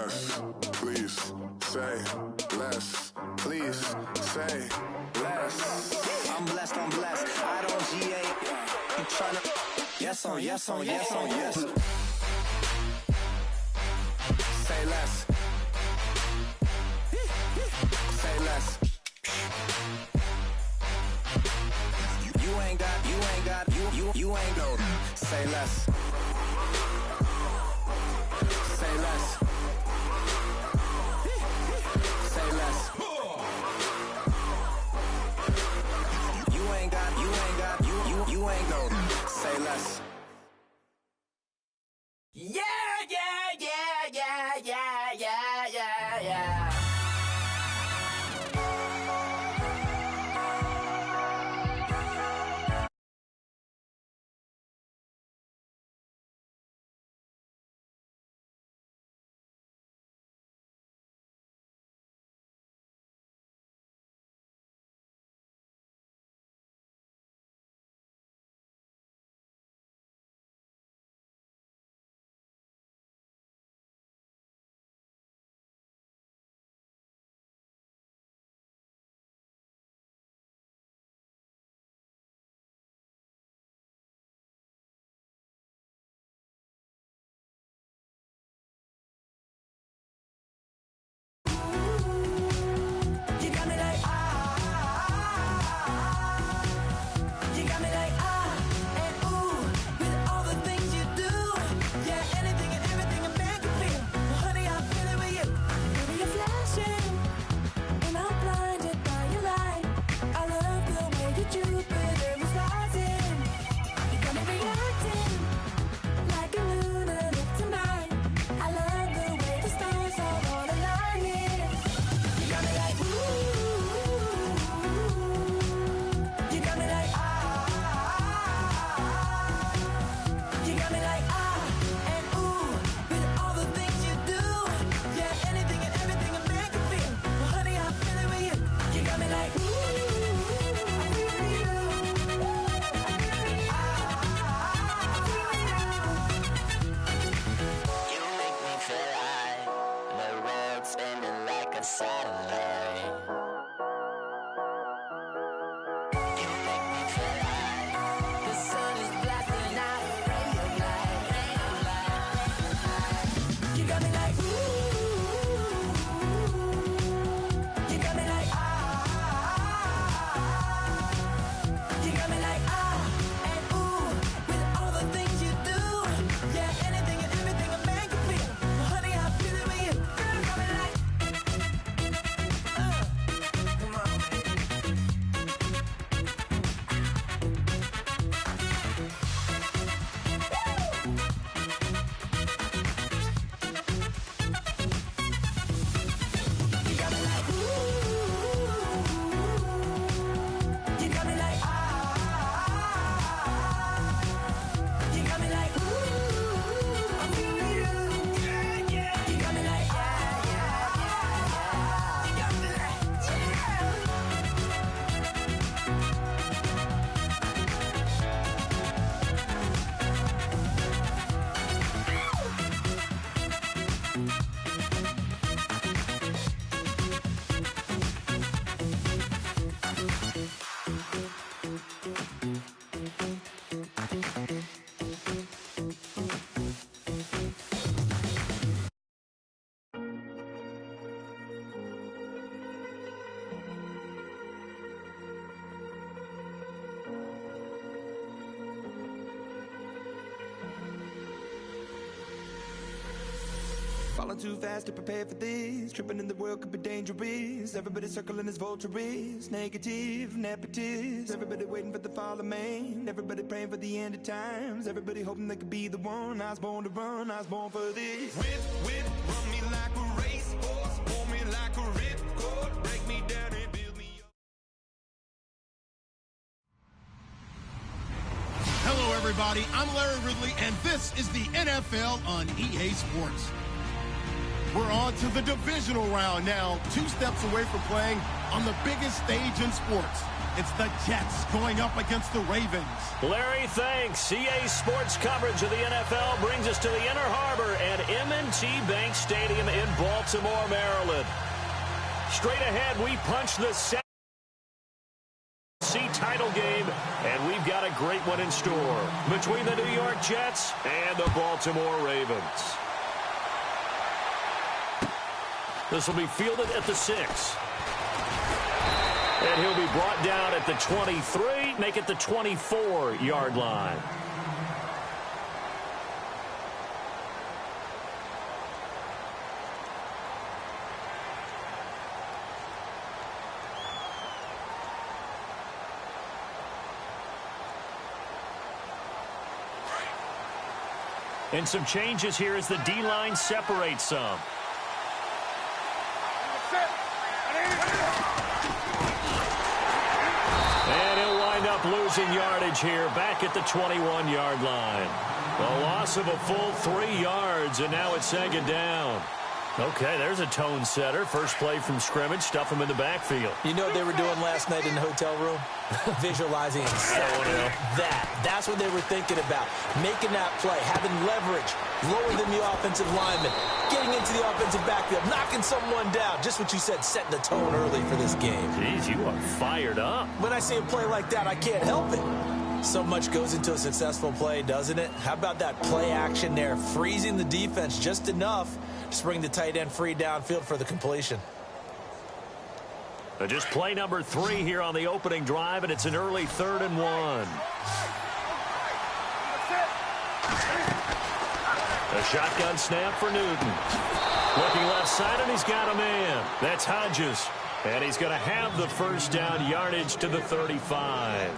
less, please say less, please say less. I'm blessed, I don't GA. I'm tryna. Yes on, yes on, yes on, yes. Say less. Say less. You ain't got, you ain't go. Say less. Say less. Say less. You ain't got, you ain't go. Say less. Yeah, yeah, yeah, yeah, yeah, yeah, yeah, yeah. Falling too fast to prepare for this. Tripping in the world could be dangerous. Everybody circling as vultures. Negative, nepotist. Everybody waiting for the fall of man. Everybody praying for the end of times. Everybody hoping they could be the one. I was born to run, I was born for this. Whip, run me like a racehorse. Pull me like a ripcord. Break me down and build me up. Hello everybody, I'm Larry Ridley and this is the NFL on EA Sports. We're on to the divisional round now, 2 steps away from playing on the biggest stage in sports. It's the Jets going up against the Ravens. Larry, thanks. EA Sports coverage of the NFL brings us to the Inner Harbor at M&T Bank Stadium in Baltimore, Maryland. Straight ahead, we punch the SEC title game, and we've got a great one in store between the New York Jets and the Baltimore Ravens. This will be fielded at the 6. And he'll be brought down at the 23, make it the 24-yard line. And some changes here as the D-line separates some. And he'll wind up losing yardage here back at the 21-yard line. A loss of a full 3 yards, and now it's 2nd down. Okay, there's a tone setter. First play from scrimmage, stuff him in the backfield. You know what they were doing last night in the hotel room? Visualizing exactly that. That's what they were thinking about. Making that play, having leverage, lower than the offensive lineman, getting into the offensive backfield, knocking someone down. Just what you said, setting the tone early for this game. Jeez, you are fired up. When I see a play like that, I can't help it. So much goes into a successful play, doesn't it? How about that play action there, freezing the defense just enough to bring the tight end free downfield for the completion. Just play number 3 here on the opening drive, and it's an early 3rd and 1. A shotgun snap for Newton. Looking left side, and he's got a man. That's Hodges. And he's going to have the first down, yardage to the 35.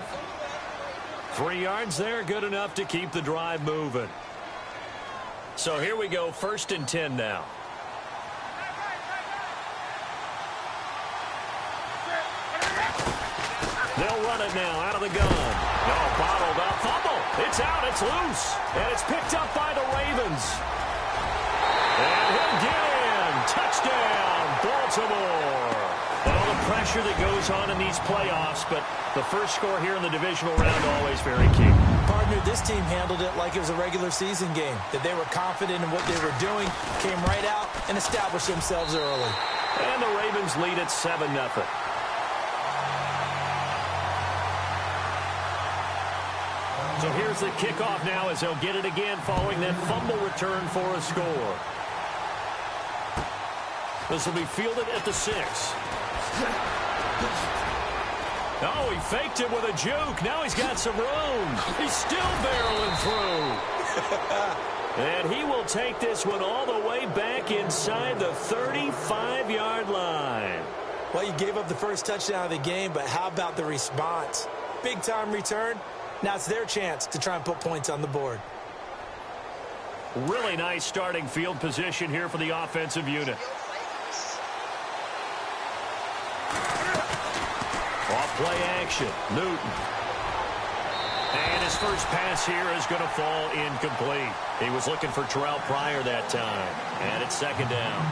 3 yards there, good enough to keep the drive moving. So here we go, 1st and 10 now. They'll run it now out of the gun. No, bottled up, fumble. It's out, it's loose, and it's picked up by the Ravens. And he'll get in. Touchdown, Baltimore. All the pressure that goes on in these playoffs, but the first score here in the divisional round always very key. Partner, this team handled it like it was a regular season game, that they were confident in what they were doing, came right out and established themselves early. And the Ravens lead at 7-0. So here's the kickoff now as they'll get it again following that fumble return for a score. This will be fielded at the 6. Oh, he faked it with a juke. Now he's got some room. He's still barreling through. And he will take this one all the way back inside the 35-yard line. Well, you gave up the first touchdown of the game, but how about the response? Big-time return. Now it's their chance to try and put points on the board. Really nice starting field position here for the offensive unit. Off-play action, Newton. And his first pass here is going to fall incomplete. He was looking for Terrell Pryor that time. And it's 2nd down.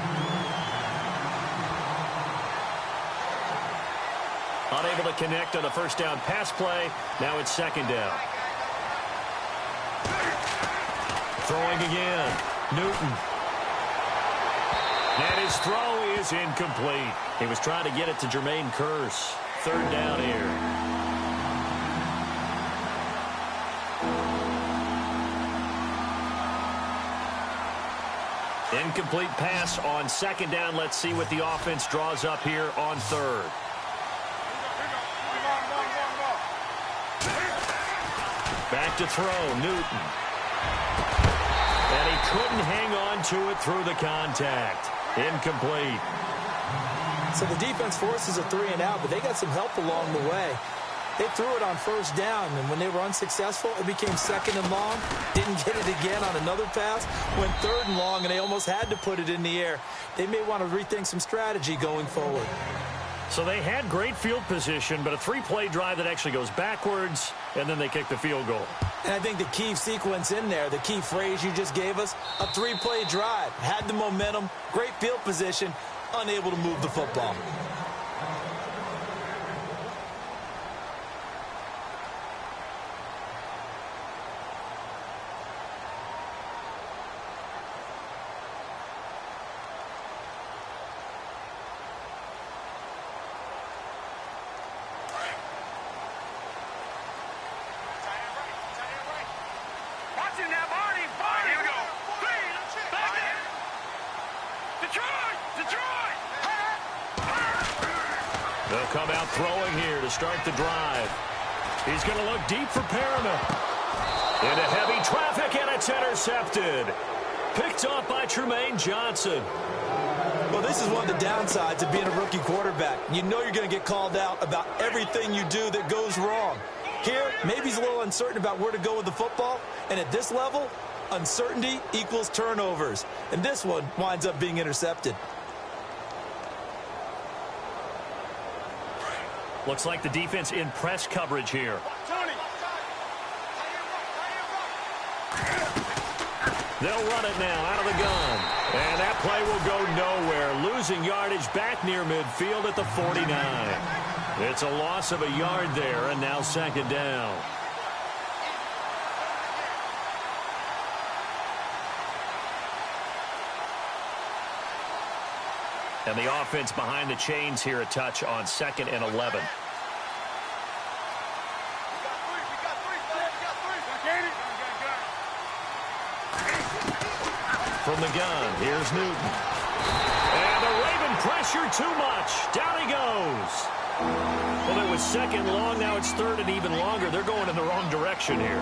Unable to connect on a first down pass play. Now it's 2nd down. Throwing again. Newton. And his throw is incomplete. He was trying to get it to Jermaine Kearse. 3rd down here. Incomplete pass on 2nd down. Let's see what the offense draws up here on 3rd. Back to throw, Newton. And he couldn't hang on to it through the contact. Incomplete. So the defense forces a 3 and out, but they got some help along the way. They threw it on 1st down, and when they were unsuccessful, it became 2nd and long. Didn't get it again on another pass. Went 3rd and long, and they almost had to put it in the air. They may want to rethink some strategy going forward. So they had great field position, but a 3-play drive that actually goes backwards, and then they kick the field goal. And I think the key sequence in there, the key phrase you just gave us, a 3-play drive. Had the momentum, great field position, unable to move the football. They'll come out throwing here to start the drive. He's going to look deep for Perriman. Into heavy traffic, and it's intercepted. Picked off by Tremaine Johnson. Well, this is one of the downsides of being a rookie quarterback. You know you're going to get called out about everything you do that goes wrong. Here, maybe he's a little uncertain about where to go with the football, and at this level, uncertainty equals turnovers. And this one winds up being intercepted. Looks like the defense in press coverage here. They'll run it now out of the gun. And that play will go nowhere. Losing yardage back near midfield at the 49. It's a loss of a yard there, and now second down. And the offense behind the chains here a touch on 2nd and 11. From the gun, here's Newton. And the Raven pressure too much. Down he goes. Well, it was 2nd long. Now it's 3rd and even longer. They're going in the wrong direction here.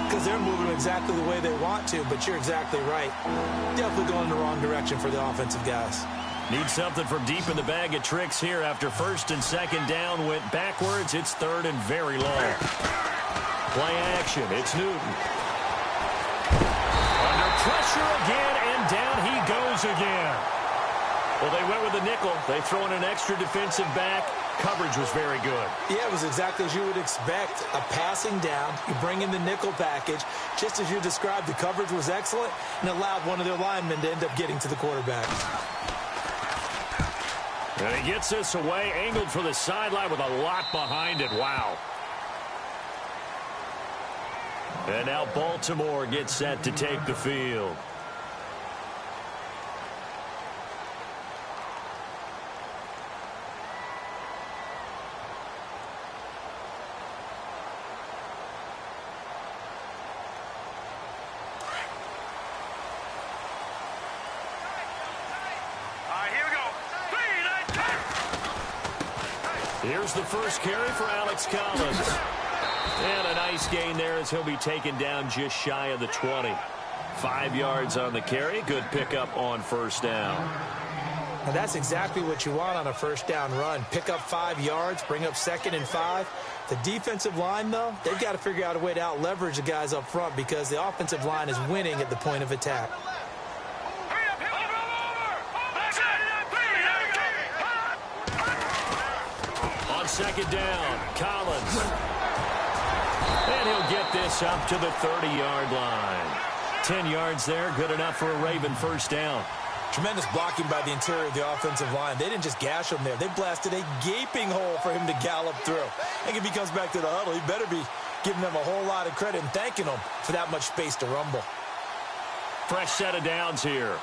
Because they're moving exactly the way they want to, but you're exactly right. Definitely going in the wrong direction for the offensive guys. Need something from deep in the bag of tricks here after 1st and 2nd down went backwards. It's 3rd and very long. Play action. It's Newton. Under pressure again, and down he goes again. Well, they went with a nickel. They throw in an extra defensive back. Coverage was very good. Yeah, it was exactly as you would expect. A passing down. You bring in the nickel package. Just as you described, the coverage was excellent and allowed one of their linemen to end up getting to the quarterback. And he gets this away, angled for the sideline with a lot behind it. Wow. And now Baltimore gets set to take the field. Here's the first carry for Alex Collins. And a nice gain there as he'll be taken down just shy of the 20. 5 yards on the carry. Good pickup on 1st down. Now that's exactly what you want on a 1st down run. Pick up 5 yards, bring up 2nd and 5. The defensive line, though, they've got to figure out a way to out-leverage the guys up front because the offensive line is winning at the point of attack. On 2nd down, Collins. And he'll get this up to the 30-yard line. 10 yards there, good enough for a Raven 1st down. Tremendous blocking by the interior of the offensive line. They didn't just gash him there. They blasted a gaping hole for him to gallop through. I think if he comes back to the huddle, he better be giving them a whole lot of credit and thanking them for that much space to rumble. Fresh set of downs here.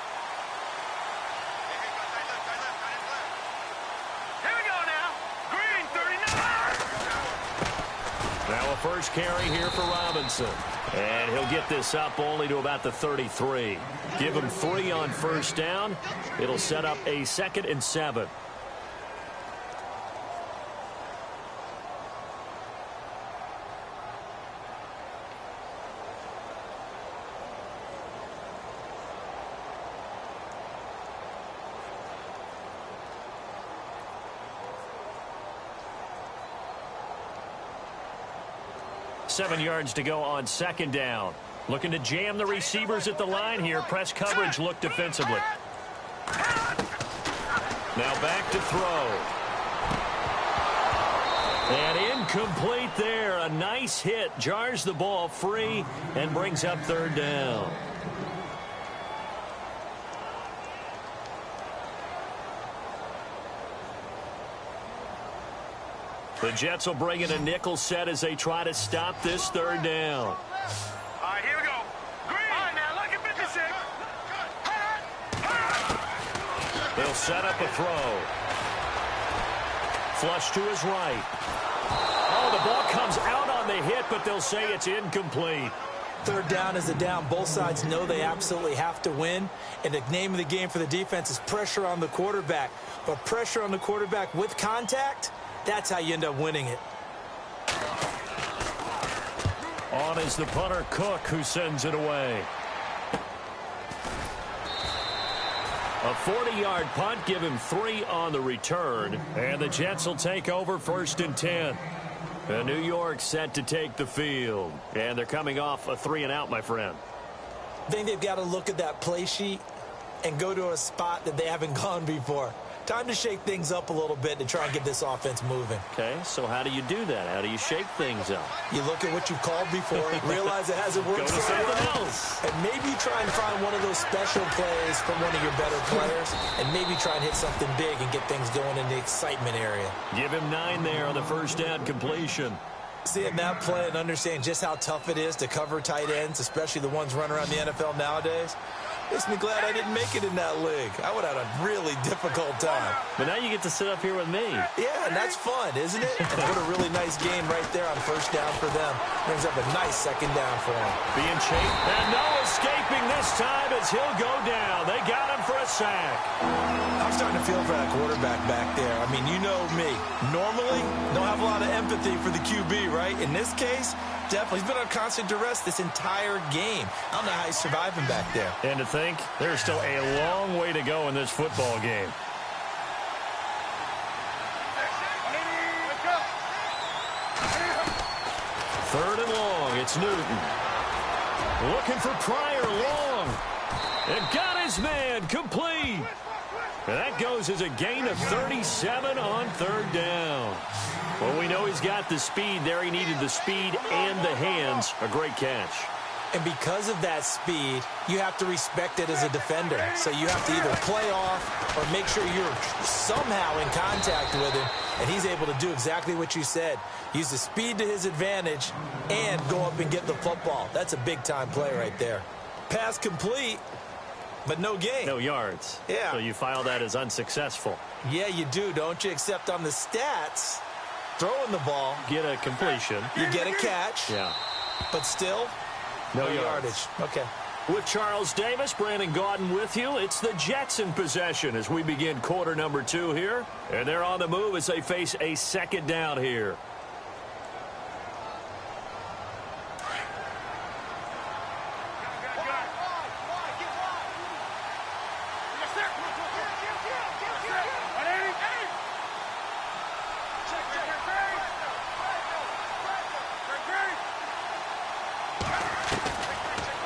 Now a first carry here for Robinson. And he'll get this up only to about the 33. Give him 3 on 1st down. It'll set up a 2nd and 7. Seven yards to go on 2nd down. Looking to jam the receivers at the line here. Press coverage look defensively. Now back to throw. And incomplete there. A nice hit. Jars the ball free and brings up 3rd down. The Jets will bring in a nickel set as they try to stop this 3rd down. All right, here we go. Green. All right, now, look at 56. They'll set up a throw. Flush to his right. Oh, the ball comes out on the hit, but they'll say it's incomplete. 3rd down is a down. Both sides know they absolutely have to win. And the name of the game for the defense is pressure on the quarterback. But pressure on the quarterback with contact, That's how you end up winning it. On is the punter, Cook, who sends it away. A 40-yard punt, give him 3 on the return, and the Jets will take over 1st and 10. And New York set to take the field, and they're coming off a 3-and-out, my friend. I think they've got to look at that play sheet and go to a spot that they haven't gone before. Time to shake things up a little bit to try and get this offense moving. Okay, so how do you do that? How do you shake things up? You look at what you've called before, realize it hasn't worked Go to so something well, else. and maybe try and find one of those special plays from one of your better players, and maybe try and hit something big and get things going in the excitement area. Give him 9 there on the first down completion. Seeing that play and understand just how tough it is to cover tight ends, especially the ones running around the NFL nowadays, makes me glad I didn't make it in that league. I would have had a really difficult time. But now you get to sit up here with me. Yeah, and that's fun, isn't it? And put a really nice game right there on first down for them. Brings up a nice second down for them. Being chased, and no escaping this time as he'll go down. They got him for a sack. I'm starting to feel for that quarterback back there. I mean, you know me. Normally, don't have a lot of empathy for the QB, right? In this case, definitely. He's been on constant duress this entire game. I don't know how he's surviving back there. And to think, there's still a long way to go in this football game. Third and long, it's Newton. Looking for Pryor, long. And got his man, complete. And that goes as a gain of 37 on 3rd down. Well, we know he's got the speed there. He needed the speed and the hands. A great catch. And because of that speed, you have to respect it as a defender. So you have to either play off or make sure you're somehow in contact with him. And he's able to do exactly what you said. Use the speed to his advantage and go up and get the football. That's a big-time play right there. Pass complete, but no gain. No yards. Yeah. So you file that as unsuccessful. Yeah, you do, don't you? Except on the stats, throwing the ball, Get a completion. you get a catch, Yeah. but still, No no yards. yardage. Okay. With Charles Davis, Brandon Gaudin with you. It's the Jets in possession as we begin quarter number 2 here. And they're on the move as they face a second down here.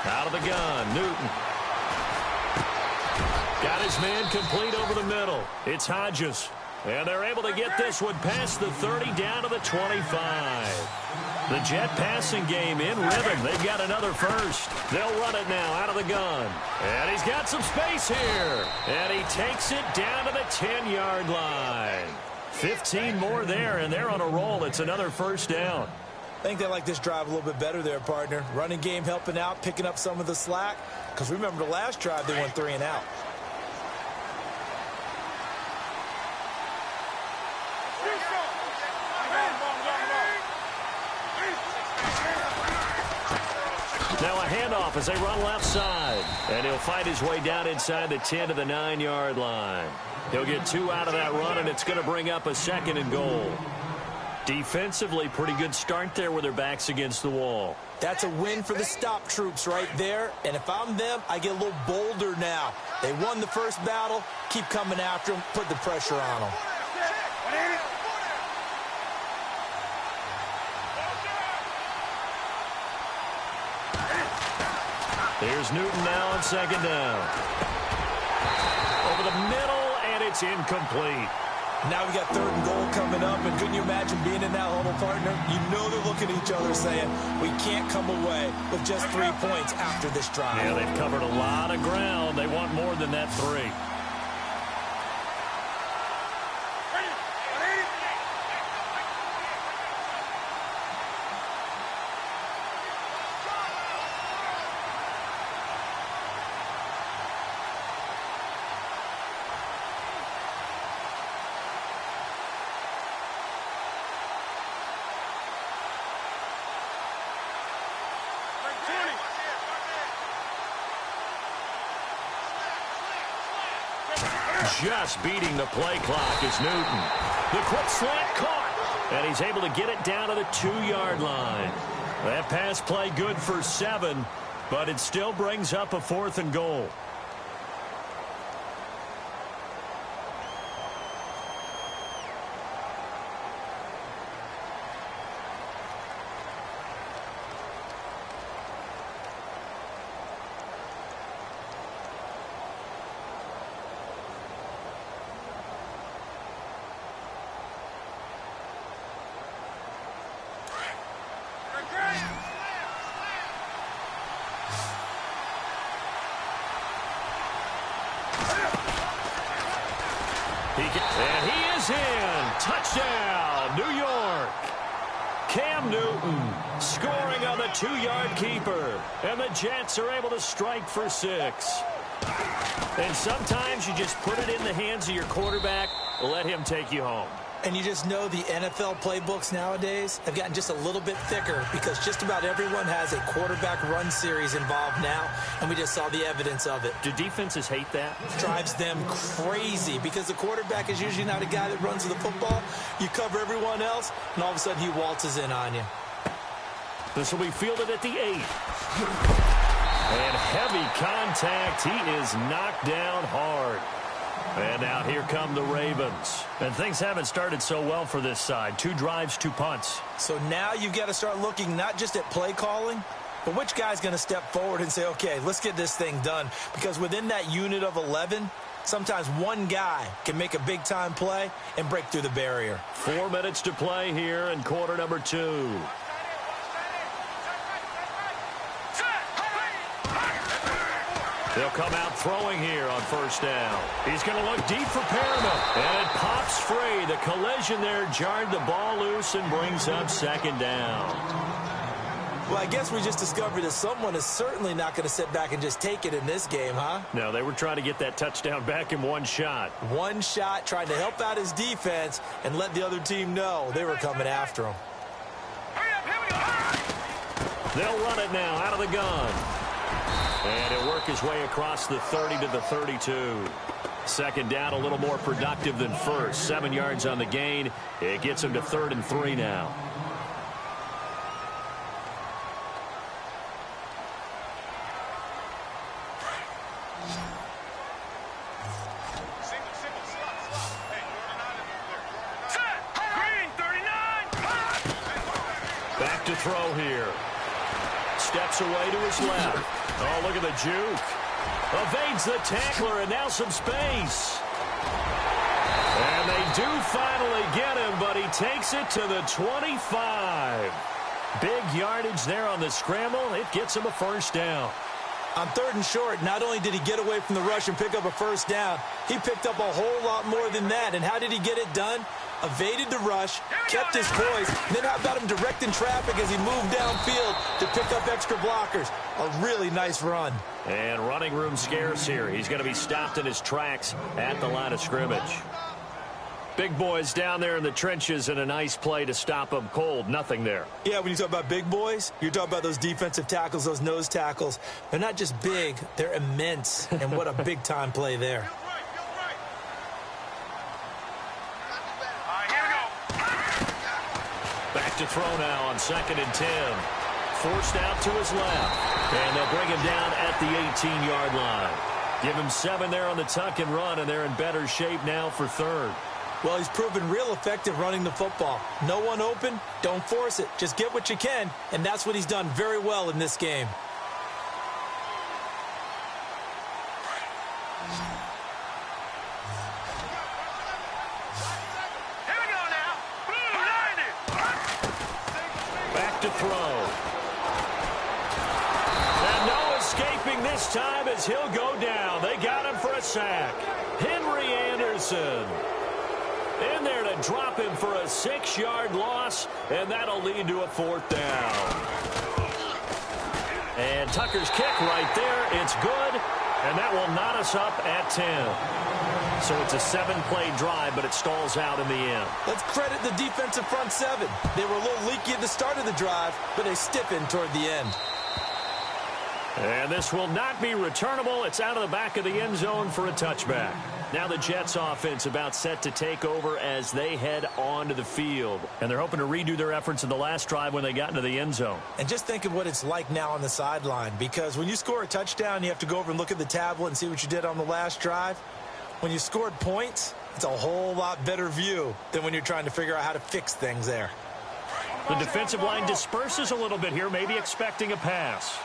Out of the gun, Newton. Got his man complete over the middle. It's Hodges. And they're able to get this one past the 30 down to the 25. The Jet passing game in rhythm. They've got another first. They'll run it now out of the gun. And he's got some space here. And he takes it down to the 10-yard line. 15 more there, and they're on a roll. It's another first down. I think they like this drive a little bit better there, partner. Running game helping out, picking up some of the slack. Because remember the last drive, they went 3 and out. Now a handoff as they run left side. And he'll fight his way down inside the 10 to the 9-yard line. He'll get 2 out of that run, and it's going to bring up a 2nd and goal. Defensively, pretty good start there with their backs against the wall. That's a win for the stop troops right there. And if I'm them, I get a little bolder now. They won the first battle. Keep coming after them. Put the pressure on them. Here's Newton now on 2nd down. Over the middle, and it's incomplete. Now we got 3rd and goal coming up, and couldn't you imagine being in that huddle, partner? You know they're looking at each other saying, we can't come away with just 3 points after this drive. Yeah, they've covered a lot of ground. They want more than that 3. Just beating the play clock is Newton. The quick slant caught. And he's able to get it down to the 2-yard line. That pass play good for 7, but it still brings up a 4th and goal. And he is in. Touchdown, New York. Cam Newton scoring on the 2-yard keeper. And the Jets are able to strike for 6. And sometimes you just put it in the hands of your quarterback, let him take you home. And you just know the NFL playbooks nowadays have gotten just a little bit thicker because just about everyone has a quarterback run series involved now, and we just saw the evidence of it. Do defenses hate that? Drives them crazy because the quarterback is usually not a guy that runs the football. You cover everyone else, and all of a sudden he waltzes in on you. This will be fielded at the 8. And heavy contact. He is knocked down hard. And now here come the Ravens. And things haven't started so well for this side. 2 drives, 2 punts. So now you've got to start looking not just at play calling, but which guy's going to step forward and say, okay, let's get this thing done. Because within that unit of 11, sometimes one guy can make a big-time play and break through the barrier. 4 minutes to play here in quarter number 2. They'll come out throwing here on 1st down. He's going to look deep for Perriman. And it pops free. The collision there jarred the ball loose and brings up 2nd down. Well, I guess we just discovered that someone is certainly not going to sit back and just take it in this game, huh? No, they were trying to get that touchdown back in one shot. One shot, trying to help out his defense and let the other team know they were coming after him. They'll run it now out of the gun. And he'll work his way across the 30 to the 32. 2nd down, a little more productive than 1st. 7 yards on the gain. It gets him to 3rd and 3 now. Back to throw here. Steps away to his left. Oh, look at the juke. Evades the tackler, and now some space. And they do finally get him, but he takes it to the 25. Big yardage there on the scramble. It gets him a 1st down. On 3rd and short, not only did he get away from the rush and pick up a 1st down, he picked up a whole lot more than that. And how did he get it done? Evaded the rush, kept his poise, and then how about him directing traffic as he moved downfield to pick up extra blockers? A really nice run. And running room scarce here. He's going to be stopped in his tracks at the line of scrimmage. Big boys down there in the trenches, and a nice play to stop them cold. Nothing there. Yeah, when you talk about big boys, you're talking about those defensive tackles, those nose tackles. They're not just big, they're immense. And what a big-time play there. Back to throw now on 2nd and 10. Forced out to his left. And they'll bring him down at the 18-yard line. Give him 7 there on the tuck and run, and they're in better shape now for 3rd. Well, he's proven real effective running the football. No one open, don't force it. Just get what you can, and that's what he's done very well in this game. Here we go now. Back to throw. And no escaping this time as he'll go down. They got him for a sack. Henry Anderson in there to drop him for a 6-yard loss, and that'll lead to a 4th down. And Tucker's kick right there. It's good, and that will knot us up at 10. So it's a 7-play drive, but it stalls out in the end. Let's credit the defensive front 7. They were a little leaky at the start of the drive, but they stiffened toward the end. And this will not be returnable. It's out of the back of the end zone for a touchback. Now the Jets offense about set to take over as they head onto the field. And they're hoping to redo their efforts in the last drive when they got into the end zone. And just think of what it's like now on the sideline, because when you score a touchdown, you have to go over and look at the tablet and see what you did on the last drive. When you scored points, it's a whole lot better view than when you're trying to figure out how to fix things there. The defensive line disperses a little bit here, maybe expecting a pass.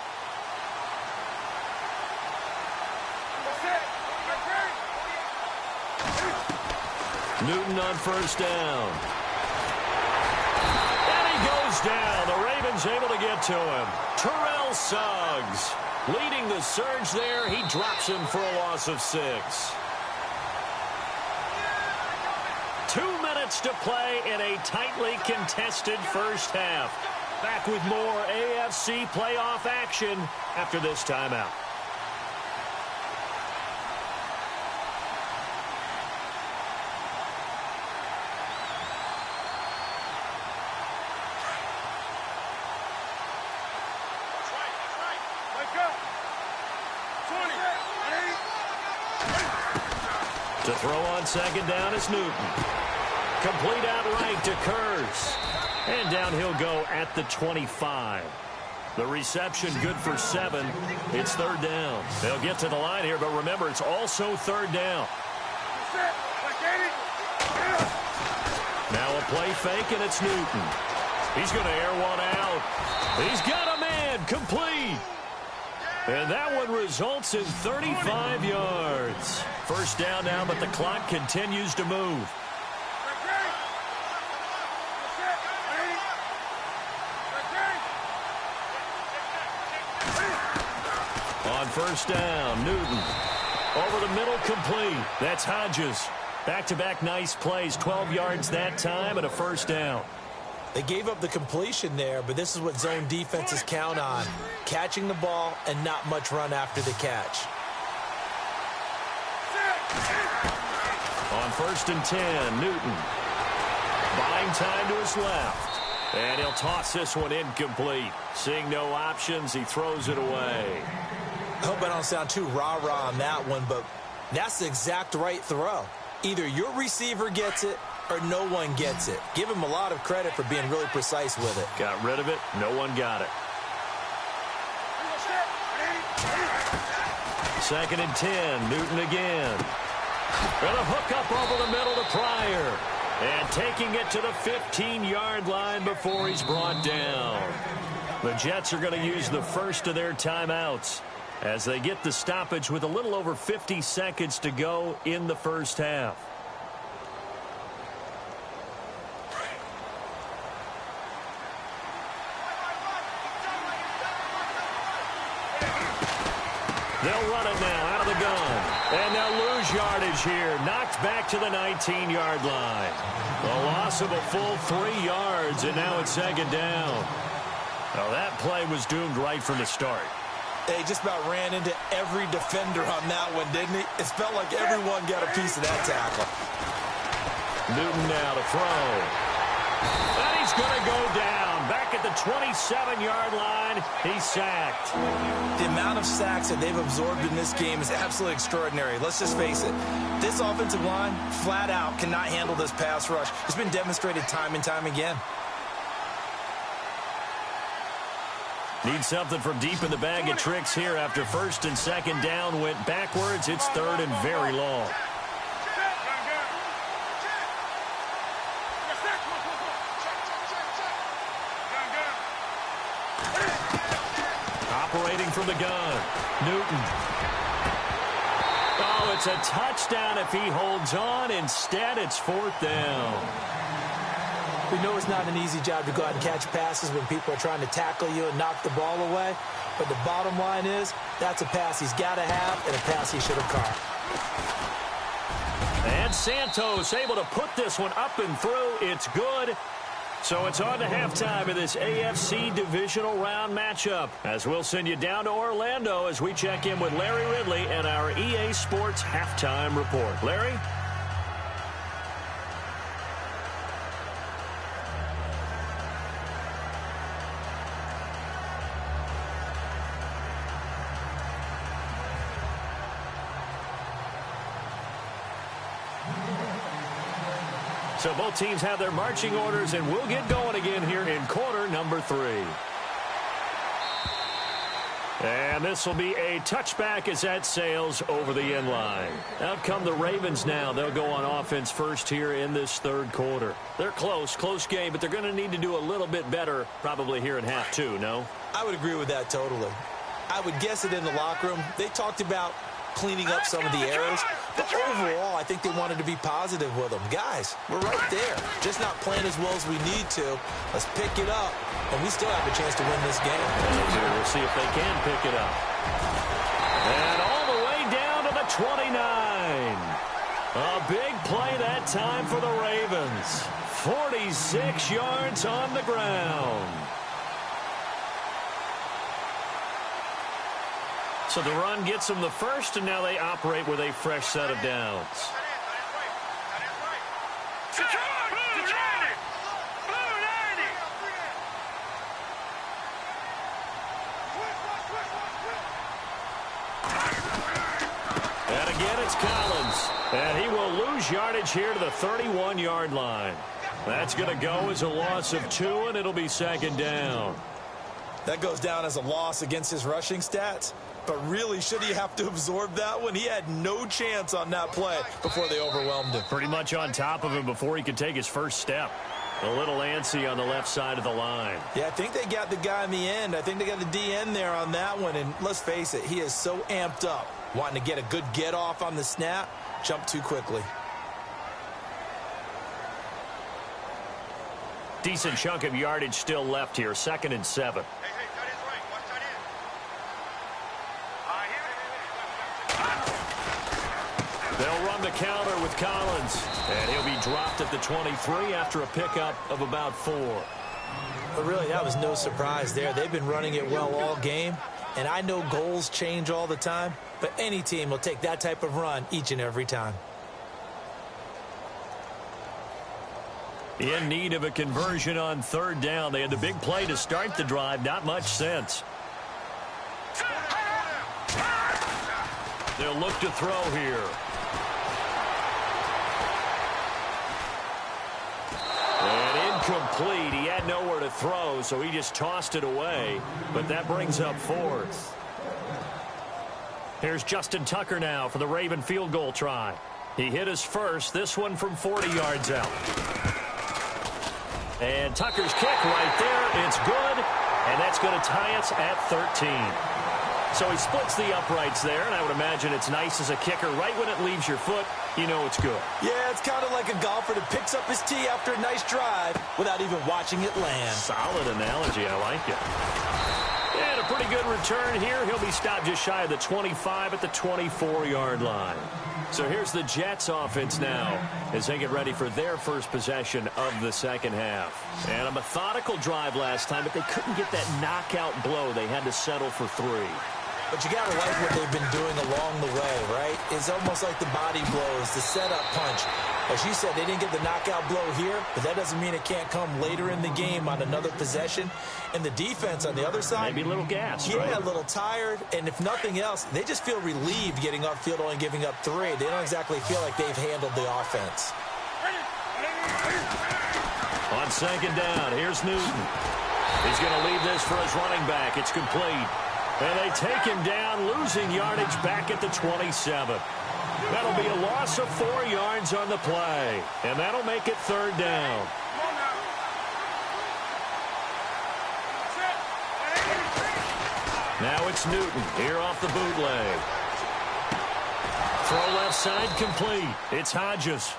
Newton on first down. And he goes down. The Ravens able to get to him. Terrell Suggs leading the surge there. He drops him for a loss of 6. 2 minutes to play in a tightly contested first half. Back with more AFC playoff action after this timeout. To throw on second down is Newton. Complete outright to Kurz. And down he'll go at the 25. The reception good for 7. It's third down. They'll get to the line here, but remember, it's also third down. Now a play fake, and it's Newton. He's going to air one out. He's got a man, complete. And that one results in 35 yards. First down now, but the clock continues to move. On first down, Newton. Over the middle, complete. That's Hodges. Back-to-back nice plays, 12 yards that time and a first down. They gave up the completion there, but this is what zone defenses count on. Catching the ball and not much run after the catch. On first and 10, Newton. Buying time to his left. And he'll toss this one incomplete. Seeing no options, he throws it away. I hope I don't sound too rah-rah on that one, but that's the exact right throw. Either your receiver gets it or no one gets it. Give him a lot of credit for being really precise with it. Got rid of it. No one got it. Second and 10. Newton again. And a hook up over the middle to Pryor. And taking it to the 15-yard line before he's brought down. The Jets are going to use the first of their timeouts as they get the stoppage with a little over 50 seconds to go in the first half. They'll run it now out of the gun. And they'll lose yardage here. Knocked back to the 19-yard line. A loss of a full 3 yards, and now it's second down. Now that play was doomed right from the start. They just about ran into every defender on that one, didn't he? It felt like everyone got a piece of that tackle. Newton now to throw. And he's going to go down. Back at the 27-yard line, he's sacked. The amount of sacks that they've absorbed in this game is absolutely extraordinary. Let's just face it. This offensive line, flat out, cannot handle this pass rush. It's been demonstrated time and time again. Need something from deep in the bag of tricks here after first and second down went backwards. It's third and very long. Operating from the gun, Newton. Oh, it's a touchdown if he holds on. Instead, it's fourth down. We know it's not an easy job to go out and catch passes when people are trying to tackle you and knock the ball away. But the bottom line is, that's a pass he's got to have and a pass he should have caught. And Santos able to put this one up and through. It's good. So it's on to halftime of this AFC divisional round matchup, as we'll send you down to Orlando as we check in with Larry Ridley and our EA Sports halftime report. Larry? So both teams have their marching orders, and we'll get going again here in quarter number 3. And this will be a touchback as that sails over the end line. Out come the Ravens now. They'll go on offense first here in this third quarter. They're close game, but they're going to need to do a little bit better probably here in half 2, no? I would agree with that totally. I would guess it in the locker room. They talked about cleaning up some of the errors, but overall, I think they wanted to be positive with them. Guys, we're right there. Just not playing as well as we need to. Let's pick it up, and we still have a chance to win this game. We'll see if they can pick it up. And all the way down to the 29. A big play that time for the Ravens. 46 yards on the ground. So the run gets them the first, and now they operate with a fresh set of downs. And again, it's Collins. And he will lose yardage here to the 31-yard line. That's going to go as a loss of 2, and it'll be second down. That goes down as a loss against his rushing stats. But really, should he have to absorb that one? He had no chance on that play before they overwhelmed him. Pretty much on top of him before he could take his first step. A little antsy on the left side of the line. Yeah, I think they got the guy in the end. I think they got the DN there on that one. And let's face it, he is so amped up, wanting to get a good get off on the snap, jump too quickly. Decent chunk of yardage still left here. 2nd and 7. They'll run the counter with Collins, and he'll be dropped at the 23 after a pickup of about 4. But really, that was no surprise there. They've been running it well all game, and I know goals change all the time, but any team will take that type of run each and every time. In need of a conversion on 3rd down. They had the big play to start the drive. Not much sense. They'll look to throw here. And incomplete. He had nowhere to throw, so he just tossed it away. But that brings up 4th. Here's Justin Tucker now for the Raven field goal try. He hit his first, this one from 40 yards out. And Tucker's kick right there. It's good, and that's going to tie us at 13. So he splits the uprights there, and I would imagine it's nice as a kicker. Right when it leaves your foot, you know it's good. Yeah, it's kind of like a golfer that picks up his tee after a nice drive without even watching it land. Solid analogy. I like it. And a pretty good return here. He'll be stopped just shy of the 25 at the 24-yard line. So here's the Jets offense now as they get ready for their first possession of the second half. And a methodical drive last time, but they couldn't get that knockout blow. They had to settle for 3. But you got to like what they've been doing along the way, right? It's almost like the body blows, the setup punch. As you said, they didn't get the knockout blow here, but that doesn't mean it can't come later in the game on another possession. And the defense on the other side, maybe a little gassed, yeah, right? a little tired. And if nothing else, they just feel relieved getting upfield, only giving up 3. They don't exactly feel like they've handled the offense. On 2nd down, here's Newton. He's going to leave this for his running back. It's complete. And they take him down, losing yardage back at the 27. That'll be a loss of 4 yards on the play. And that'll make it 3rd down. Now it's Newton here off the bootleg. Throw left side complete. It's Hodges.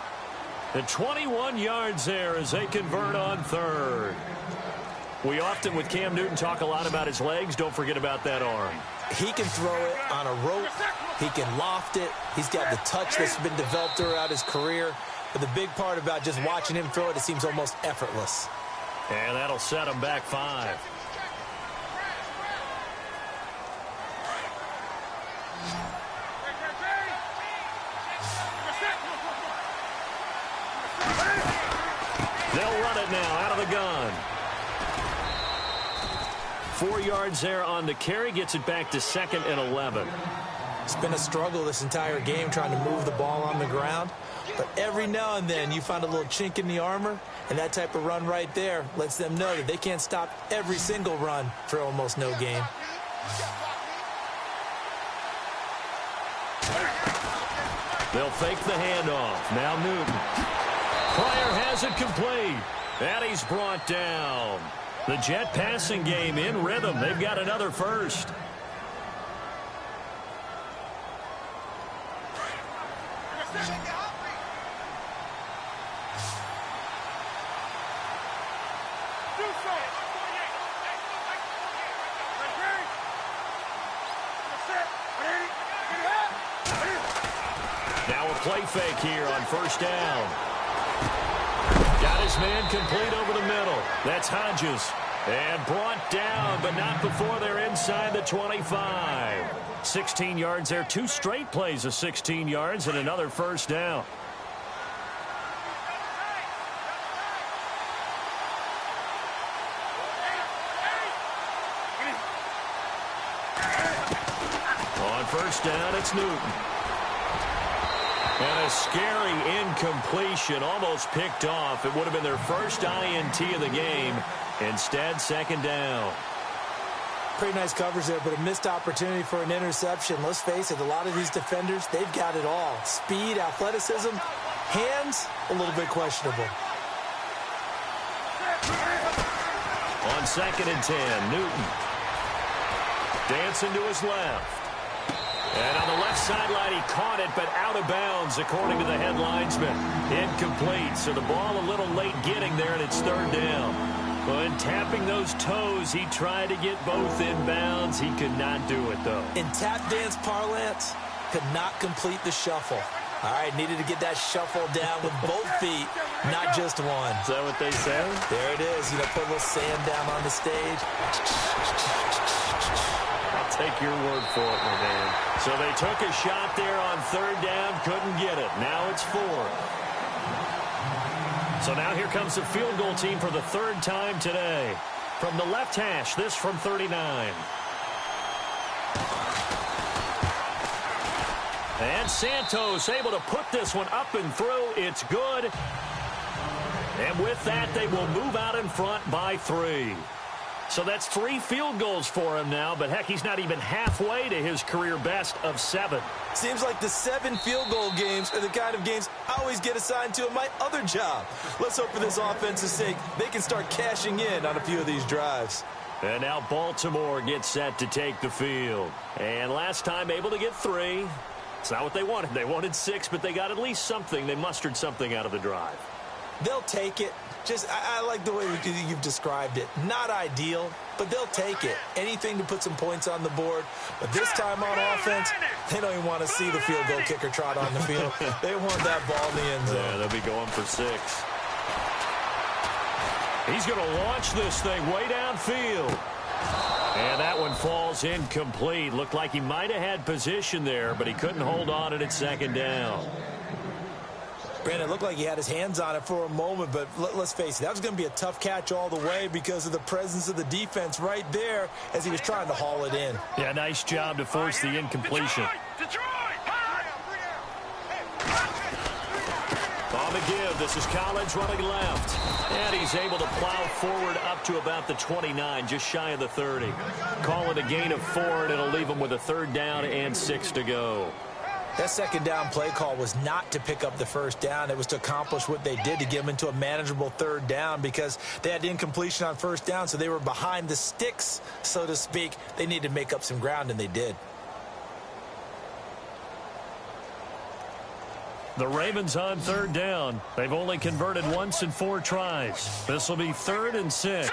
And 21 yards there as they convert on 3rd. We often, with Cam Newton, talk a lot about his legs. Don't forget about that arm. He can throw it on a rope. He can loft it. He's got the touch that's been developed throughout his career. But the big part about just watching him throw it, it seems almost effortless. And that'll set him back 5. They'll run it now out of the gun. 4 yards there on the carry. Gets it back to 2nd and 11. It's been a struggle this entire game trying to move the ball on the ground. But every now and then you find a little chink in the armor, and that type of run right there lets them know that they can't stop every single run for almost no gain. They'll fake the handoff. Now Newton. Pryor has it complete. And he's brought down. The Jet passing game in rhythm. They've got another first. Now a play fake here on first down. Got his man complete over the middle. That's Hodges. And brought down, but not before they're inside the 25. 16 yards there. 2 straight plays of 16 yards and another first down. On first down, it's Newton. And a scary incompletion, almost picked off. It would have been their first INT of the game. Instead, second down. Pretty nice coverage there, but a missed opportunity for an interception. Let's face it, a lot of these defenders, they've got it all. Speed, athleticism, hands, a little bit questionable. On 2nd and 10, Newton. Dancing to his left. And on the left sideline, he caught it, but out of bounds, according to the head linesman. Incomplete, so the ball a little late getting there, and it's third down. When tapping those toes, he tried to get both in bounds. He could not do it, though. In tap dance parlance, could not complete the shuffle. All right, needed to get that shuffle down with both feet, not just one. Is that what they say? There it is. You know, put a little sand down on the stage. I'll take your word for it, my man. So they took a shot there on third down, couldn't get it. Now it's 4. So now here comes the field goal team for the 3rd time today. From the left hash, this from 39. And Santos able to put this one up and through. It's good. And with that, they will move out in front by 3. So that's 3 field goals for him now, but heck, he's not even halfway to his career best of 7. Seems like the 7 field goal games are the kind of games I always get assigned to in my other job. Let's hope for this offense's sake they can start cashing in on a few of these drives. And now Baltimore gets set to take the field. And last time able to get 3. It's not what they wanted. They wanted 6, but they got at least something. They mustered something out of the drive. They'll take it. I like the way you've described it. Not ideal, but they'll take it. Anything to put some points on the board. But this time on offense, they don't even want to see the field goal kicker trot on the field. They want that ball in the end zone. Yeah, they'll be going for 6. He's going to launch this thing way downfield. And that one falls incomplete. Looked like he might have had position there, but he couldn't hold on it at 2nd down. Brandon, it looked like he had his hands on it for a moment, but let's face it, that was going to be a tough catch all the way because of the presence of the defense right there as he was trying to haul it in. Yeah, nice job to force the incompletion. On the give, this is Collins running left. And he's able to plow forward up to about the 29, just shy of the 30. Call it a gain of 4, and it'll leave him with a 3rd down and 6 to go. That 2nd down play call was not to pick up the 1st down. It was to accomplish what they did to get them into a manageable 3rd down because they had incompletion on 1st down, so they were behind the sticks, so to speak. They needed to make up some ground, and they did. The Ravens on 3rd down. They've only converted once in 4 tries. This will be 3rd and 6.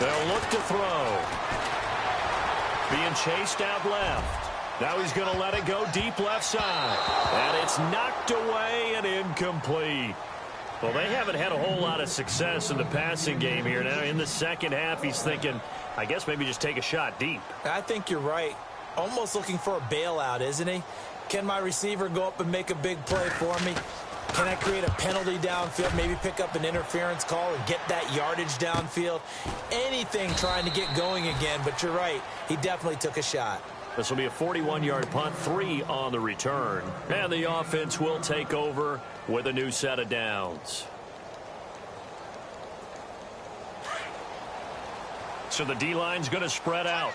They'll look to throw. Being chased out left. Now he's going to let it go deep left side. And it's knocked away and incomplete. Well, they haven't had a whole lot of success in the passing game here. Now in the 2nd half, he's thinking, I guess maybe just take a shot deep. I think you're right. Almost looking for a bailout, isn't he? Can my receiver go up and make a big play for me? Can I create a penalty downfield, maybe pick up an interference call and get that yardage downfield? Anything trying to get going again, but you're right. He definitely took a shot. This will be a 41-yard punt, 3 on the return. And the offense will take over with a new set of downs. So the D-line's going to spread out.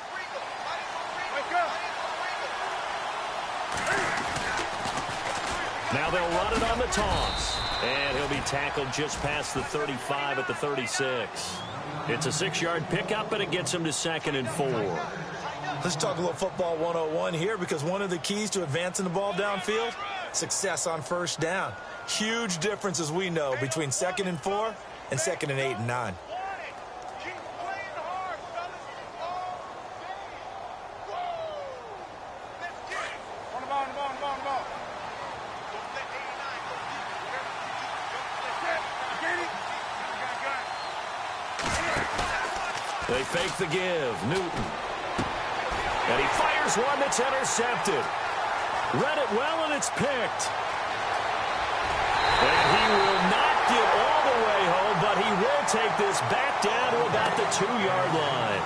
Now they'll run it on the toss. And he'll be tackled just past the 35 at the 36. It's a 6-yard pickup, and it gets him to 2nd and 4. Let's talk a little football 101 here, because one of the keys to advancing the ball downfield, success on first down. Huge difference, as we know, between 2nd and 4 and 2nd and 8 and 9. They fake the give. Newton. And he fires one that's intercepted. Read it well, and it's picked. And he will not get all the way home, but he will take this back down to about the 2-yard line.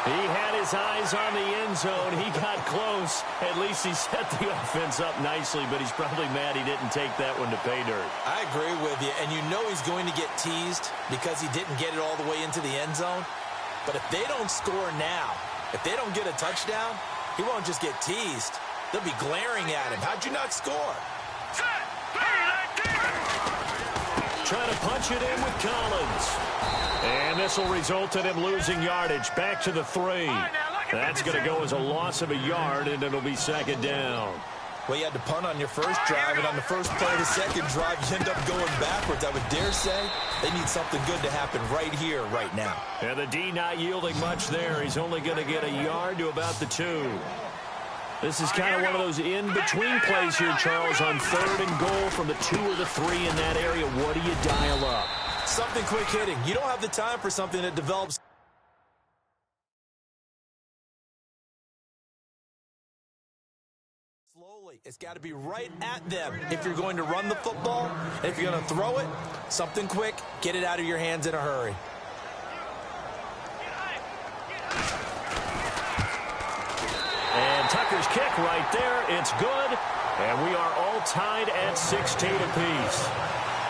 He had his eyes on the end zone. He got close. At least he set the offense up nicely, but he's probably mad he didn't take that one to pay dirt. I agree with you, and you know he's going to get teased because he didn't get it all the way into the end zone. But if they don't score now, if they don't get a touchdown, he won't just get teased. They'll be glaring at him. How'd you not score? Trying to punch it in with Collins. And this will result in him losing yardage back to the 3. That's going to go as a loss of a yard, and it'll be 2nd down. Well, you had to punt on your first drive, and on the first play of the second drive, you end up going backwards. I would dare say they need something good to happen right here, right now. And the D not yielding much there. He's only going to get a yard to about the 2. This is kind of one of those in-between plays here, Charles, on 3rd and goal from the 2 or the 3 in that area. What do you dial up? Something quick hitting. You don't have the time for something that develops slowly. It's got to be right at them if you're going to run the football. And if you're going to throw it, something quick, get it out of your hands in a hurry. And Tucker's kick right there. It's good. And we are all tied at 16 apiece.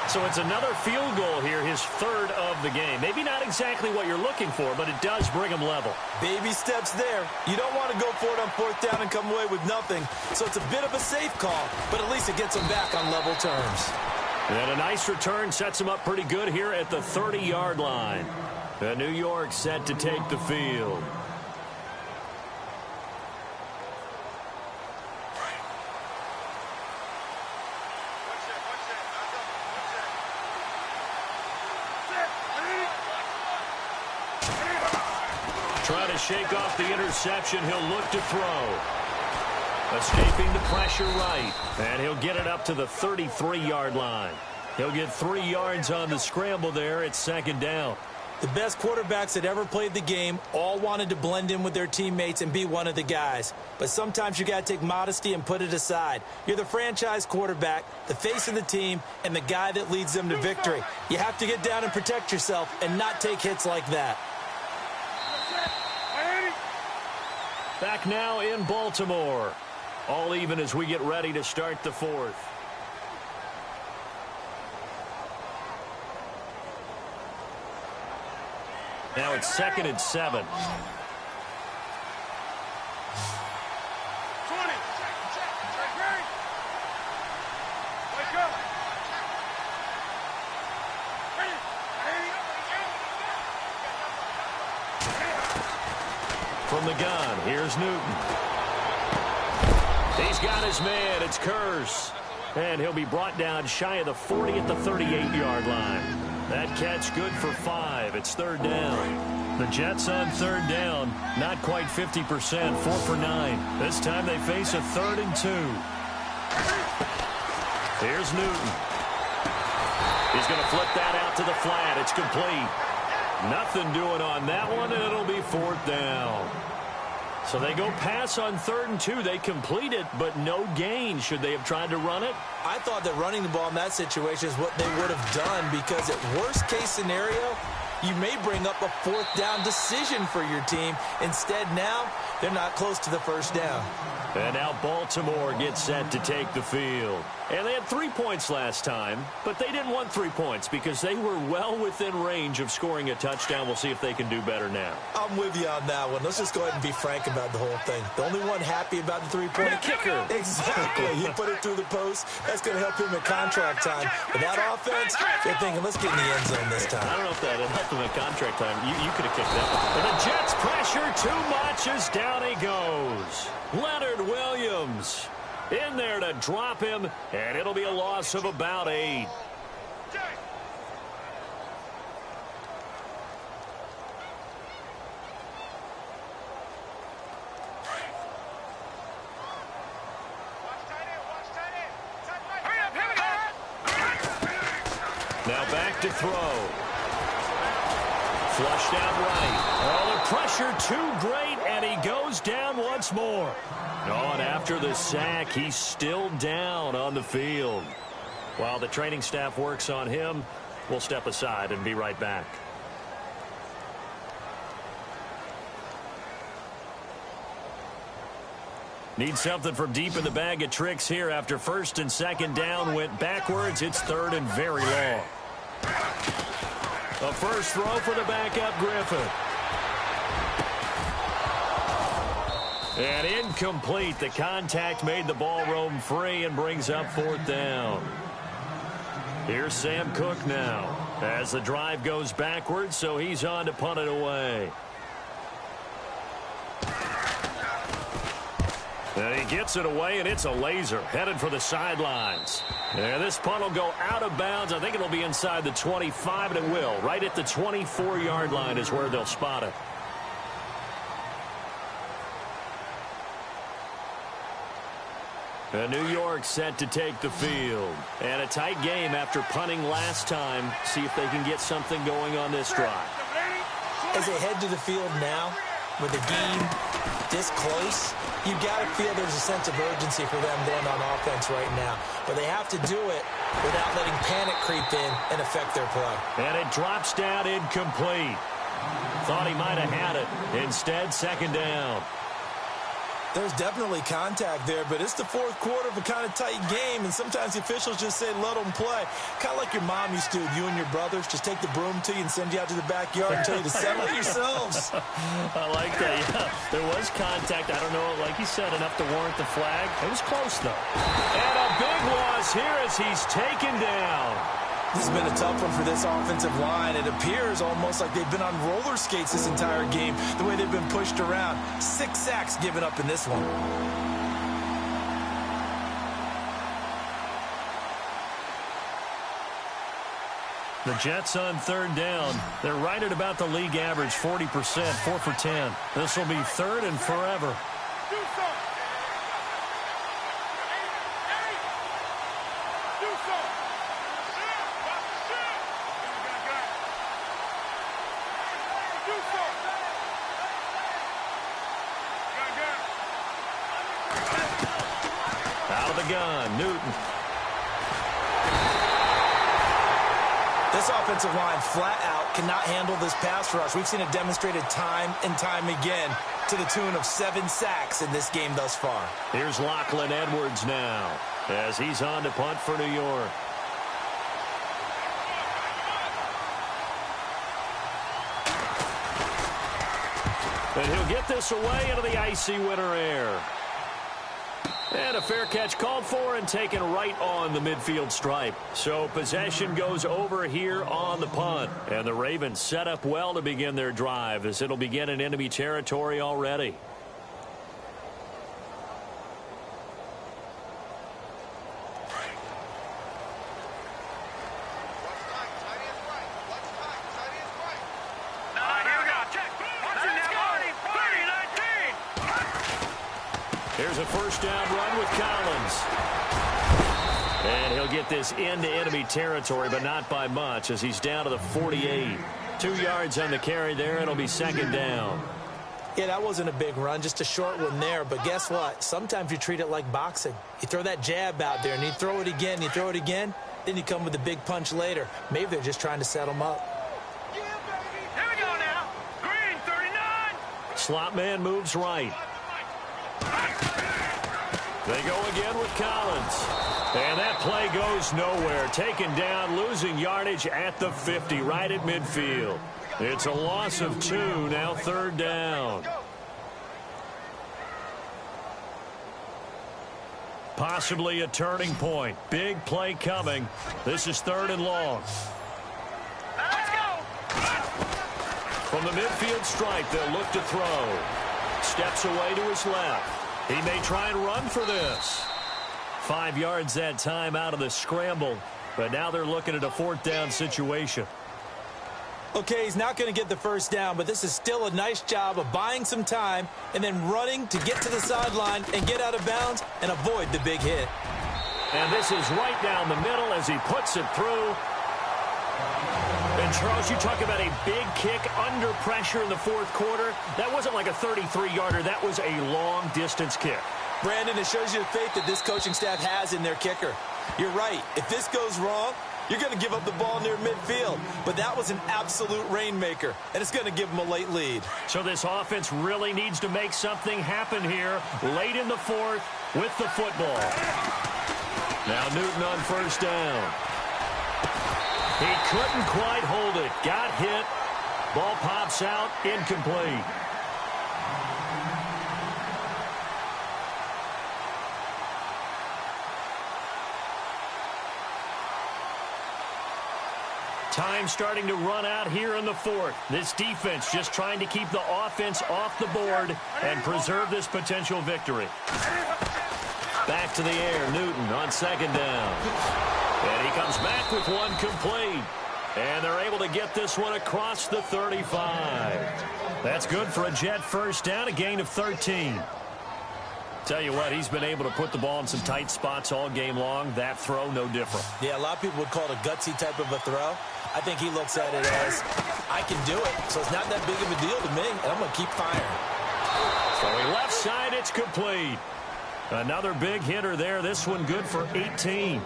So it's another field goal here, his 3rd of the game. Maybe not exactly what you're looking for, but it does bring him level. Baby steps there. You don't want to go for it on 4th down and come away with nothing. So it's a bit of a safe call, but at least it gets him back on level terms. And a nice return sets him up pretty good here at the 30-yard line. And New York set to take the field. Trying to shake off the interception. He'll look to throw. Escaping the pressure right. And he'll get it up to the 33-yard line. He'll get 3 yards on the scramble there. It's 2nd down. The best quarterbacks that ever played the game all wanted to blend in with their teammates and be one of the guys. But sometimes you got to take modesty and put it aside. You're the franchise quarterback, the face of the team, and the guy that leads them to victory. You have to get down and protect yourself and not take hits like that. Back now in Baltimore. All even as we get ready to start the 4th. Now it's 2nd and 7. 20. Wake up. From the gun, here's Newton. He's got his man. It's Curse. And he'll be brought down shy of the 40 at the 38-yard line. That catch good for 5. It's 3rd down. The Jets on 3rd down. Not quite 50%. 4 for 9. This time they face a 3rd and 2. Here's Newton. He's going to flip that out to the flat. It's complete. Nothing doing on that one, and it'll be 4th down. So they go pass on 3rd and 2. They complete it, but no gain. Should they have tried to run it? I thought that running the ball in that situation is what they would have done, because at worst case scenario, you may bring up a 4th down decision for your team. Instead now, they're not close to the first down. And now Baltimore gets set to take the field. And they had 3 points last time, but they didn't want 3 points because they were well within range of scoring a touchdown. We'll see if they can do better now. I'm with you on that one. Let's just go ahead and be frank about the whole thing. The only one happy about the three-point kicker. Exactly. He put it through the post. That's going to help him at contract time. But that offense, they're thinking, let's get in the end zone this time. I don't know if that helped him at contract time. You could have kicked that one. And the Jets pressure too much as down he goes. Leonard Williams in there to drop him, and it'll be a loss of about 8. Now back to throw. Flushed out right. Oh, the pressure too great, and he goes down once more. Oh, and after the sack, he's still down on the field. While the training staff works on him, we'll step aside and be right back. Need something from deep in the bag of tricks here after first and second down went backwards. It's third and very long. A first throw for the backup Griffin. And incomplete. The contact made the ball roam free and brings up fourth down. Here's Sam Cook now as the drive goes backwards, so he's on to punt it away. And he gets it away, and it's a laser headed for the sidelines. And this punt will go out of bounds. I think it'll be inside the 25, and it will. Right at the 24-yard line is where they'll spot it. And New York set to take the field. And a tight game after punting last time. See if they can get something going on this drive. As they head to the field now, with the game this close, you've got to feel there's a sense of urgency for them going on offense right now. But they have to do it without letting panic creep in and affect their play. And it drops down incomplete. Thought he might have had it. Instead, second down. There's definitely contact there, but it's the fourth quarter of a kind of tight game, and sometimes the officials just say, let them play. Kind of like your mom used to, you and your brothers, just take the broom to you and send you out to the backyard and tell you to settle it yourselves. I like that, yeah. There was contact. I don't know, like he said, enough to warrant the flag. It was close, though. And a big loss here as he's taken down. This has been a tough one for this offensive line. It appears almost like they've been on roller skates this entire game, the way they've been pushed around. 6 sacks given up in this one. The Jets on third down. They're right at about the league average, 40%, 4 for 10. This will be third and forever. Out of the gun, Newton. This offensive line flat out cannot handle this pass rush. We've seen it demonstrated time and time again to the tune of 7 sacks in this game thus far. Here's Lachlan Edwards now as he's on to punt for New York. And he'll get this away into the icy winter air. And a fair catch called for and taken right on the midfield stripe. So possession goes over here on the punt. And the Ravens set up well to begin their drive as it'll begin in enemy territory already. Here's a first down run with Collins. And he'll get this into enemy territory, but not by much as he's down to the 48. 2 yards on the carry there, and it'll be second down. Yeah, that wasn't a big run, just a short one there. But guess what? Sometimes you treat it like boxing. You throw that jab out there, and you throw it again, you throw it again, then you come with a big punch later. Maybe they're just trying to set them up. Here we go now. Green, 39. Slot man moves right. They go again with Collins. And that play goes nowhere. Taken down, losing yardage at the 50, right at midfield. It's a loss of 2, now 3rd down. Possibly a turning point. Big play coming. This is 3rd and long. Let's go. From the midfield stripe, they'll look to throw. Steps away to his left. He may try and run for this. 5 yards that time out of the scramble. But now they're looking at a 4th down situation. Okay, he's not going to get the 1st down, but this is still a nice job of buying some time and then running to get to the sideline and get out of bounds and avoid the big hit. And this is right down the middle as he puts it through. And, Charles, you talk about a big kick under pressure in the 4th quarter. That wasn't like a 33-yarder. That was a long-distance kick. Brandon, it shows you the faith that this coaching staff has in their kicker. You're right. If this goes wrong, you're going to give up the ball near midfield. But that was an absolute rainmaker, and it's going to give them a late lead. So this offense really needs to make something happen here late in the 4th with the football. Now Newton on 1st down. He couldn't quite hold it. Got hit. Ball pops out. Incomplete. Time starting to run out here in the 4th. This defense just trying to keep the offense off the board and preserve this potential victory. Back to the air, Newton on 2nd down. And he comes back with one complete. And they're able to get this one across the 35. That's good for a Jet 1st down, a gain of 13. Tell you what, he's been able to put the ball in some tight spots all game long. That throw, no different. Yeah, a lot of people would call it a gutsy type of a throw. I think he looks at it as, I can do it, so it's not that big of a deal to me, and I'm going to keep firing. Throwing left side, it's complete. Another big hitter there. This one good for 18.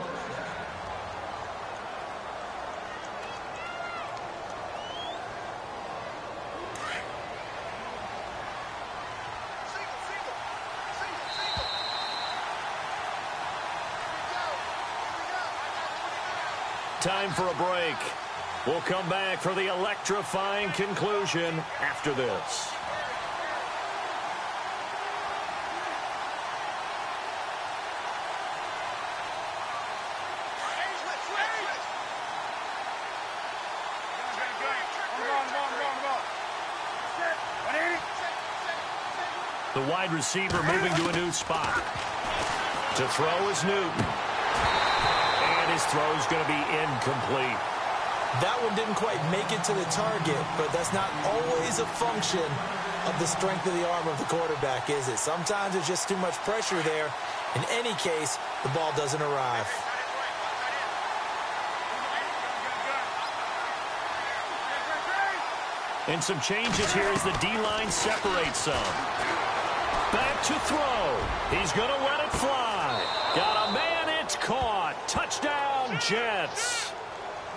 Time for a break. We'll come back for the electrifying conclusion after this. The wide receiver moving to a new spot. To throw is Newton. And his throw's going to be incomplete. That one didn't quite make it to the target, but that's not always a function of the strength of the arm of the quarterback, is it? Sometimes there's just too much pressure there. In any case, the ball doesn't arrive. And some changes here as the D-line separates some. Back to throw. He's going to let it fly. Got a man, it's caught. Touchdown, Jets.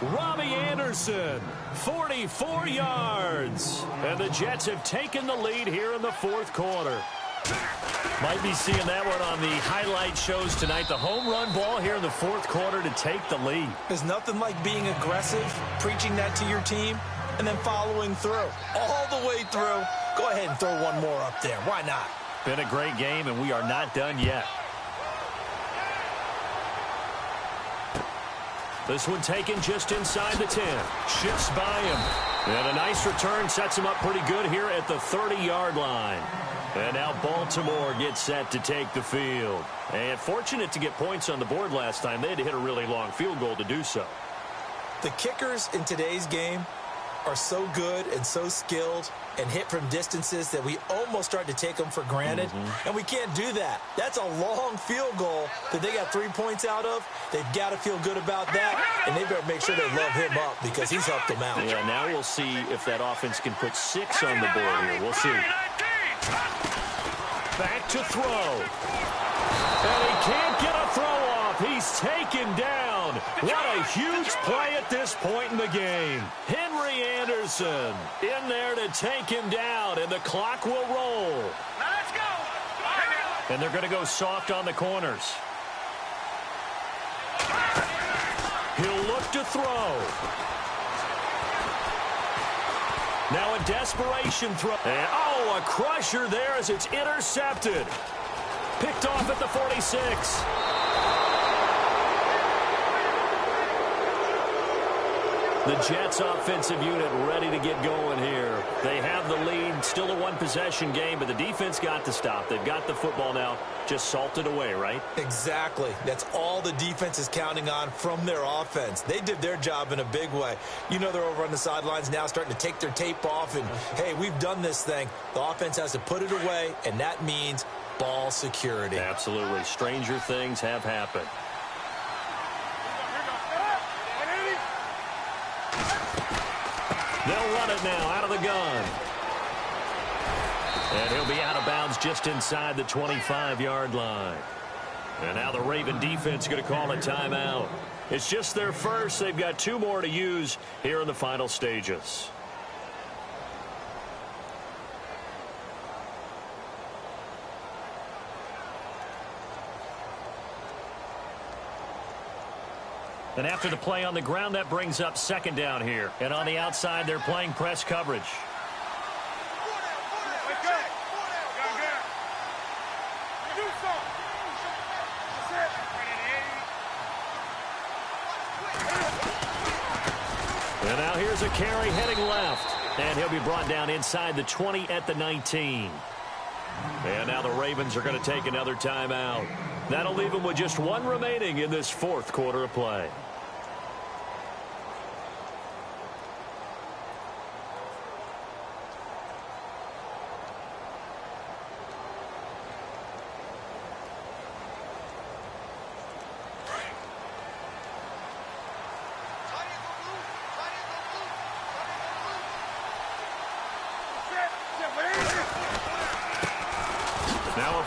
Robbie Anderson, 44 yards. And the Jets have taken the lead here in the 4th quarter. Might be seeing that one on the highlight shows tonight. The home run ball here in the 4th quarter to take the lead. There's nothing like being aggressive, preaching that to your team, and then following through. All the way through. Go ahead and throw one more up there. Why not? Been a great game, and we are not done yet. This one taken just inside the 10. Shifts by him. And a nice return sets him up pretty good here at the 30-yard line. And now Baltimore gets set to take the field. And fortunate to get points on the board last time. They had to hit a really long field goal to do so. The kickers in today's game are so good and so skilled and hit from distances that we almost start to take them for granted. And we can't do that. That's a long field goal that they got 3 points out of. They've got to feel good about that, and they better make sure they love him up because he's helped them out. Yeah, now we'll see if that offense can put 6 on the board here. We'll see. Back to throw. And he can't get a throw off. He's taken down. What a huge play at this point in the game. Henry Anderson in there to take him down, and the clock will roll. Let's go. And they're going to go soft on the corners. He'll look to throw. Now a desperation throw. And, oh, a crusher there as it's intercepted. Picked off at the 46. The Jets offensive unit ready to get going here. They have the lead, still a one-possession game, but the defense got to stop. They've got the football now, just salted away, right? Exactly. That's all the defense is counting on from their offense. They did their job in a big way. You know they're over on the sidelines now starting to take their tape off, and, hey, we've done this thing. The offense has to put it away, and that means ball security. Absolutely. Stranger things have happened. They'll run it now out of the gun. And he'll be out of bounds just inside the 25-yard line. And now the Raven defense going to call a timeout. It's just their first. They've got 2 more to use here in the final stages. And after the play on the ground, that brings up second down here. And on the outside, they're playing press coverage. And now here's a carry heading left. And he'll be brought down inside the 20 at the 19. And now the Ravens are going to take another timeout. That'll leave them with just 1 remaining in this 4th quarter of play.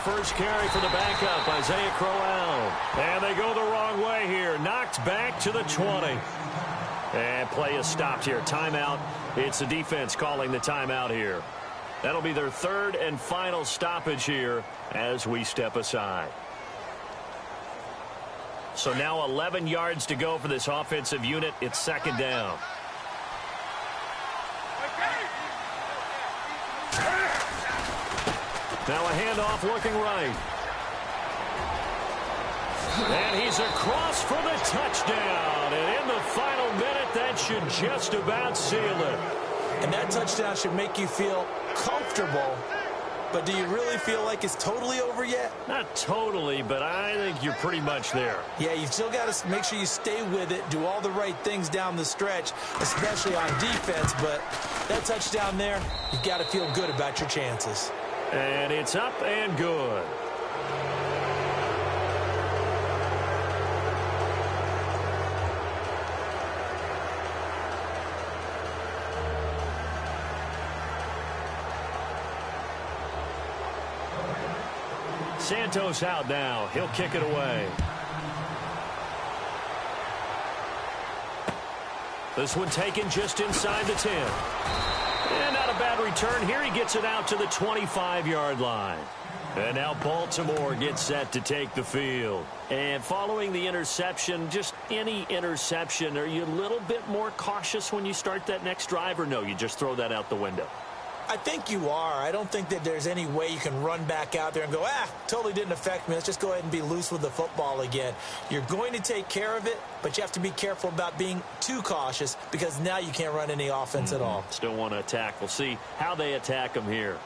First carry for the backup, Isaiah Crowell. And they go the wrong way here. Knocked back to the 20. And play is stopped here. Timeout. It's the defense calling the timeout here. That'll be their 3rd and final stoppage here as we step aside. So now 11 yards to go for this offensive unit. It's second down. Now a handoff looking right. And he's across for the touchdown. And in the final minute, that should just about seal it. And that touchdown should make you feel comfortable. But do you really feel like it's totally over yet? Not totally, but I think you're pretty much there. Yeah, you've still got to make sure you stay with it, do all the right things down the stretch, especially on defense. But that touchdown there, you've got to feel good about your chances. And it's up and good. Santos out now. He'll kick it away. This one taken just inside the 10. And not a bad return here. He gets it out to the 25-yard line. And now Baltimore gets set to take the field. And following the interception, just any interception, are you a little bit more cautious when you start that next drive, or no, you just throw that out the window? I think you are. I don't think that there's any way you can run back out there and go, totally didn't affect me. Let's just go ahead and be loose with the football again. You're going to take care of it, but you have to be careful about being too cautious because now you can't run any offense at all. Still want to attack. We'll see how they attack them here.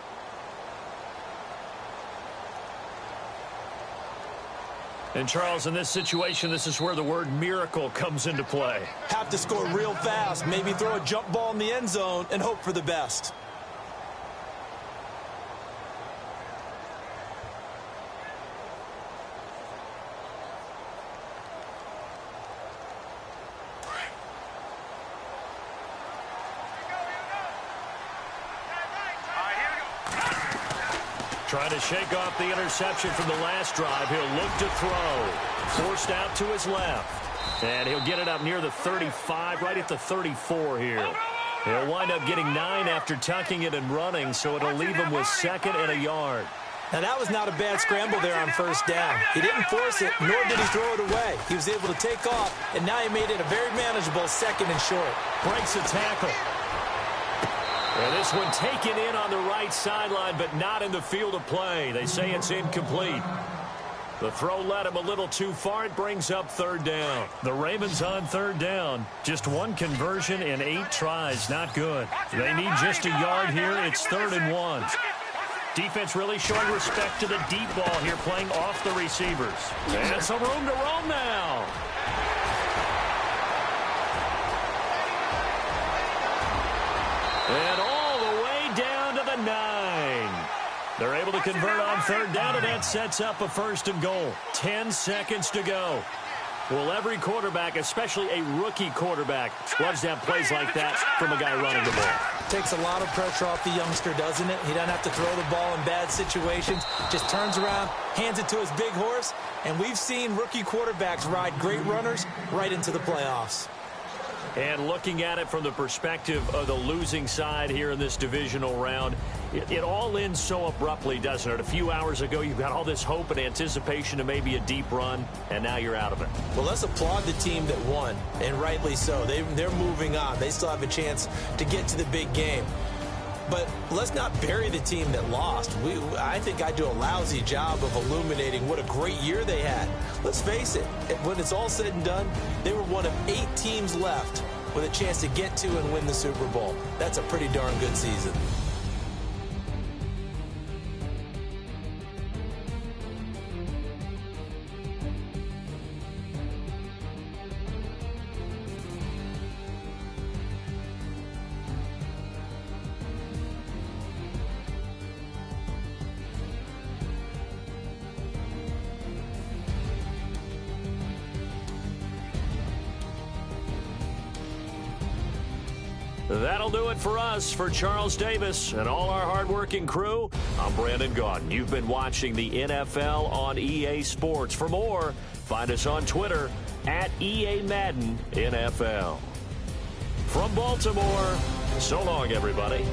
And, Charles, in this situation, this is where the word miracle comes into play. Have to score real fast, maybe throw a jump ball in the end zone and hope for the best. Trying to shake off the interception from the last drive. He'll look to throw. Forced out to his left. And he'll get it up near the 35, right at the 34 here. He'll wind up getting 9 after tucking it and running, so it'll leave him with 2nd and a yard. Now, that was not a bad scramble there on first down. He didn't force it, nor did he throw it away. He was able to take off, and now he made it a very manageable 2nd and short. Breaks a tackle. And this one taken in on the right sideline, but not in the field of play. They say it's incomplete. The throw led him a little too far. It brings up 3rd down. The Ravens on 3rd down. Just 1 conversion in 8 tries. Not good. They need just a yard here. It's 3rd and 1. Defense really showing respect to the deep ball here, playing off the receivers. And some room to roam now. And all the way down to the 9. They're able to convert on 3rd down, and that sets up a 1st and goal. 10 seconds to go. Well, every quarterback, especially a rookie quarterback, loves to have plays like that from a guy running the ball. Takes a lot of pressure off the youngster, doesn't it? He doesn't have to throw the ball in bad situations. Just turns around, hands it to his big horse, and we've seen rookie quarterbacks ride great runners right into the playoffs. And looking at it from the perspective of the losing side here in this divisional round, it all ends so abruptly, doesn't it? A few hours ago, you've got all this hope and anticipation to maybe a deep run, and now you're out of it. Well, let's applaud the team that won, and rightly so. They're moving on. They still have a chance to get to the big game. But let's not bury the team that lost. I think I do a lousy job of illuminating what a great year they had. Let's face it, when it's all said and done, they were one of 8 teams left with a chance to get to and win the Super Bowl. That's a pretty darn good season. That'll do it for us. For Charles Davis and all our hardworking crew, I'm Brandon Gaudin. You've been watching the NFL on EA Sports. For more, find us on Twitter at EA Madden NFL. From Baltimore, so long, everybody.